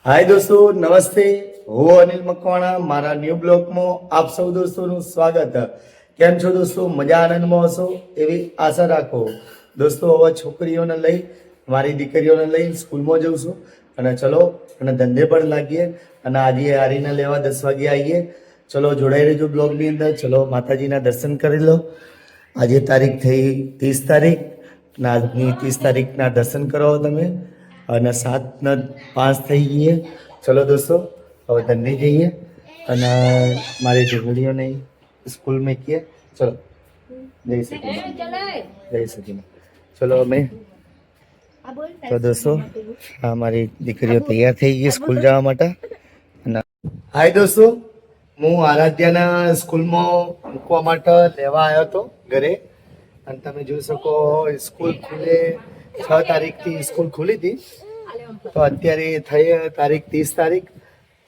હાય દોસ્તો, નમસ્તે. હું અનિલ મકવાણા. મારા ન્યૂ બ્લોગમાં આપ સૌ દોસ્તોનું સ્વાગત. કેમ છો દોસ્તો? મજા આનંદમાં હશો એવી આશા રાખો. દોસ્તો, હવે છોકરીઓને લઈ, મારી દીકરીઓને લઈ સ્કૂલમાં જઉં છું અને ચલો અને ધંધે પણ લાગીએ અને આજે હારીને લેવા 10 વાગે આવીએ. ચલો જોડાઈ રહેજો બ્લોગની અંદર. ચલો માતાજીના દર્શન કરી લો. આજે તારીખ થઈ 30 તારીખ અને આજની 30 તારીખના દર્શન કરો તમે અને 7:05 થઈ ગઈએ. ચલો દોસ્તો, હવે ધંધે જઈએ અને મારી ઢીંગલીઓને સ્કૂલ મૂકીએ. ચલો, જય સચિન, જય સચિન. ચલો અમે તો દોસ્તો, આ મારી દીકરીઓ તૈયાર થઈ ગઈ સ્કૂલ જવા માટે. અને હાય દોસ્તો, હું આરાધ્યાના સ્કૂલમાં મૂકવા માટે લેવા આવ્યો હતો ઘરે. અને તમે જોઈ શકો સ્કૂલ ખુલે 6 તારીખથી સ્કૂલ ખુલી હતી, તો અત્યારે થઈ તારીખ 30 તારીખ.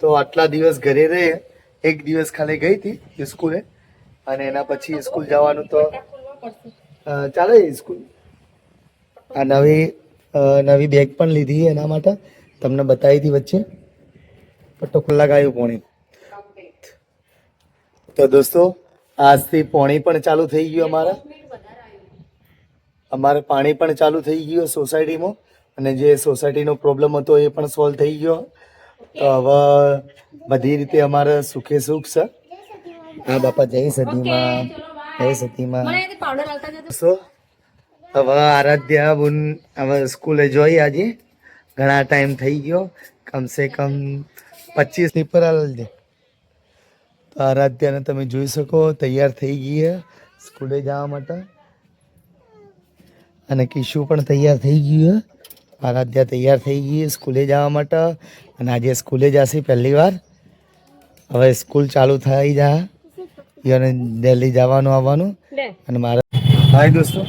તો આટલા દિવસ ઘરે રહે, એક દિવસ ખાલી ગઈ હતી સ્કૂલે અને એના પછી સ્કૂલ જવાનું તો ચાલે સ્કૂલ. આ નવી બેગ પણ લીધી એના માટે, તમને બતાવી હતી વચ્ચે. પટ્ટો ખુલ્લા ગાયું પોણી. તો દોસ્તો, આજથી પોણી પણ ચાલુ થઈ ગયું. અમારે પાણી પણ ચાલુ થઈ ગયું સોસાયટીમાં, અને જે સોસાયટીનો પ્રોબ્લેમ હતો એ પણ સોલ્વ થઈ ગયો. તો હવે બધી રીતે અમારે સુખે સુખ છે. હા બાપા, જય સતીમાં, જય સતીમાં. હવે આરાધ્યા બુન હવે સ્કૂલે જોઈ. આજે ઘણા ટાઈમ થઈ ગયો, કમસે કમ 25 ની પર આલજે. તો આરાધ્યાને તમે જોઈ શકો તૈયાર થઈ ગઈ સ્કૂલે જવા માટે. અને કિશુ પણ તૈયાર થઈ ગયું. આરાધ્યા તૈયાર થઈ ગઈ સ્કૂલે જવા માટે અને આજે સ્કૂલે જશે પહેલી વાર. હવે સ્કૂલ ચાલુ થઈ જાય અને દિલ્હી જવાનું આવવાનું. અને મારા હાય દોસ્તો,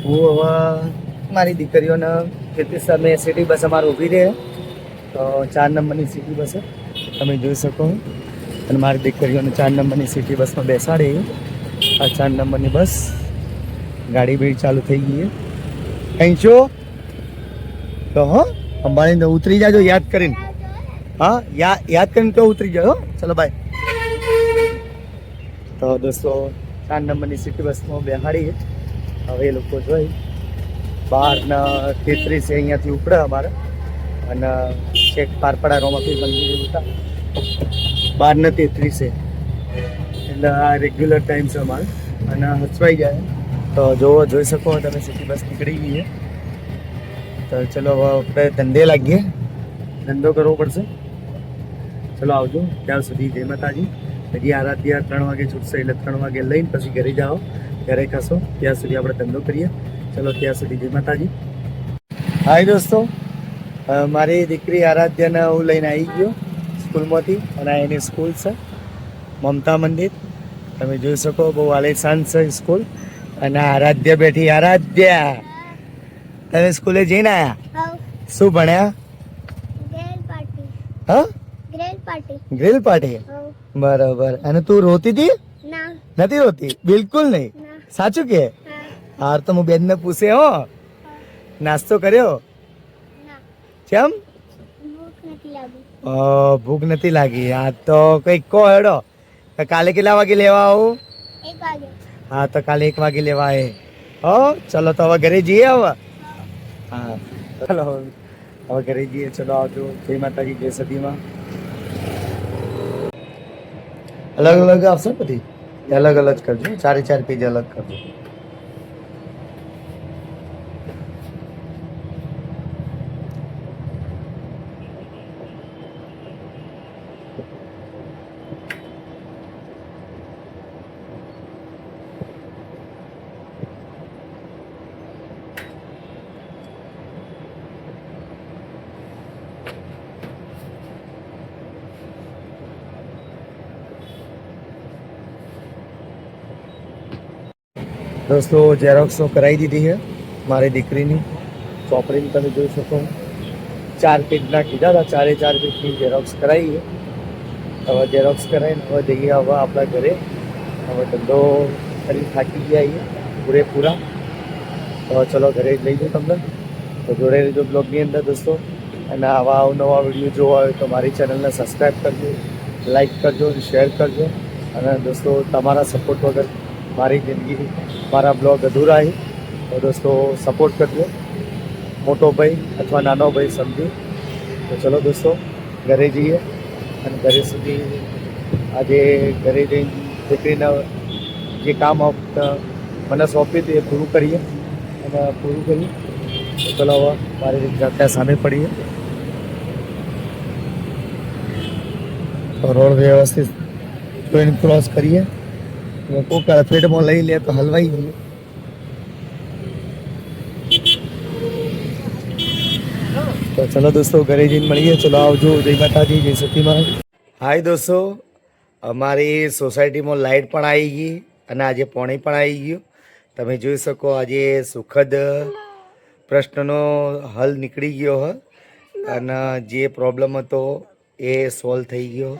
હું હવે મારી દીકરીઓને સામે સિટી બસ અમારે ઊભી રહે, તો 4 નંબરની સિટી બસ તમે જોઈ શકો. અને મારી દીકરીઓને 4 નંબરની સિટી બસમાં બેસાડી. આ 4 નંબરની બસ ગાડી બીડ ચાલુ થઈ ગઈ. કઈ છો તો અંબાણી ઉતરી જાજો યાદ કરીને. હા, યાદ કરીને તો ઉતરી જાઓ. ચલો બાય. તો દોસ્તો, 4 નંબરની સિટી બસમાં બેહાડી. હવે એ લોકો જોઈ 12:33 અહીંયાથી ઉપડે અમારે અને છેક પારપડા રોમાથી મંદિરે ઉતા 12:33 એટલે આ રેગ્યુલર ટાઈમ છે અમારે અને હચવાઈ જાય. તો જોઈ શકો તમે સિટી બસ નીકળી ગઈ છે. તો ચલો હવે આપણે ધંધે લાગીએ, ધંધો કરવો પડશે. ચલો આવજો. ત્યાં સુધી જય માતાજી. હજી આરાધ્યા 3 વાગે છૂટશે, એટલે 3 વાગે લઈને પછી ઘરે જાઓ, ઘરે ખાશો. ત્યાં સુધી આપણે ધંધો કરીએ. ચલો ત્યાં સુધી જય માતાજી. હાય દોસ્તો, મારી દીકરી આરાધ્યાને હું લઈને આવી ગયો સ્કૂલમાંથી. અને એની સ્કૂલ છે મમતા મંદિર. તમે જોઈ શકો બહુ આલીશાન છે સ્કૂલ. અને આરાધ્યા બેઠી. આરાધ્યા, તમે સ્કૂલે જઈને આયા? શું ભણ્યા? હા, ગ્રીલ પાર્ટી. બરોબર. અને તું રોતી હતી? નથી રોતી? બિલકુલ નહીં? સાચું કે? હાર તો હું બેન ને પૂછે હો. નાસ્તો કર્યો? કેમ? ભૂખ નથી લાગી? હા તો કઈક કહો હેડો. કાલે કેટલા વાગે લેવા આવું? 1 વાગે. હા તો કાલે 1 વાગે લેવા આવે. હો ચલો, તો હવે ઘરે જઈએ. હવે હા ચલો, હવે ઘરે જઈએ. ચલો આવજો. જય માતાજી, જય સતીમાં. અલગ અલગ આવશે બધી, અલગ અલગ કરજો. 4 પેજ અલગ કરજો. દોસ્તો, ઝેરોક્સો કરાવી દીધી છે મારી દીકરીની ચોપડીની. તમે જોઈ શકો 4 પેજના કીધા હતા, 4 પેજની ઝેરોક્સ કરાવી. હવે ઝેરોક્સ કરાવીને હવે જઈએ હવે આપણા ઘરે. હવે ધંધો કરી થાકી ગયા પૂરેપૂરા. તો ચલો ઘરે જ લઈ જાઉં તમને. તો જોડે રહેજો બ્લોગની અંદર દોસ્તો. અને આવા અવનવા વિડીયો જોવા હોય તો મારી ચેનલને સબસ્ક્રાઈબ કરજો, લાઈક કરજો, શેર કરજો. અને દોસ્તો તમારા સપોર્ટ વગર મારી જિંદગી, મારા બ્લોગ અધૂરા છે. તો દોસ્તો સપોર્ટ કરજો, મોટો ભાઈ અથવા નાનો ભાઈ સમજી. તો ચલો દોસ્તો ઘરે જઈએ અને ઘરે સુધી આજે ઘરે જઈને દીકરીના જે કામ મને સોંપ્યું હતું એ પૂરું કરીએ અને પૂરું કરીએ. તો ચલો હવે મારી ત્યાં સામે પડીએ. તો રોડ વ્યવસ્થિત ટ્રેન ક્રોસ કરીએ. કોક ફેટમાં લઈ લે તો હલવાઈ જઈએ. તો ચલો દોસ્તો ઘરે જઈને મળીએ. ચલો આવજો. જય માતાજી, જય સતીમાં. હાય દોસ્તો, અમારી સોસાયટીમાં લાઇટ પણ આવી ગઈ અને આજે પાણી પણ આવી ગયું. તમે જોઈ શકો આજે સુખદ પ્રશ્નનો હલ નીકળી ગયો હોય અને જે પ્રોબ્લેમ હતો એ સોલ્વ થઈ ગયો.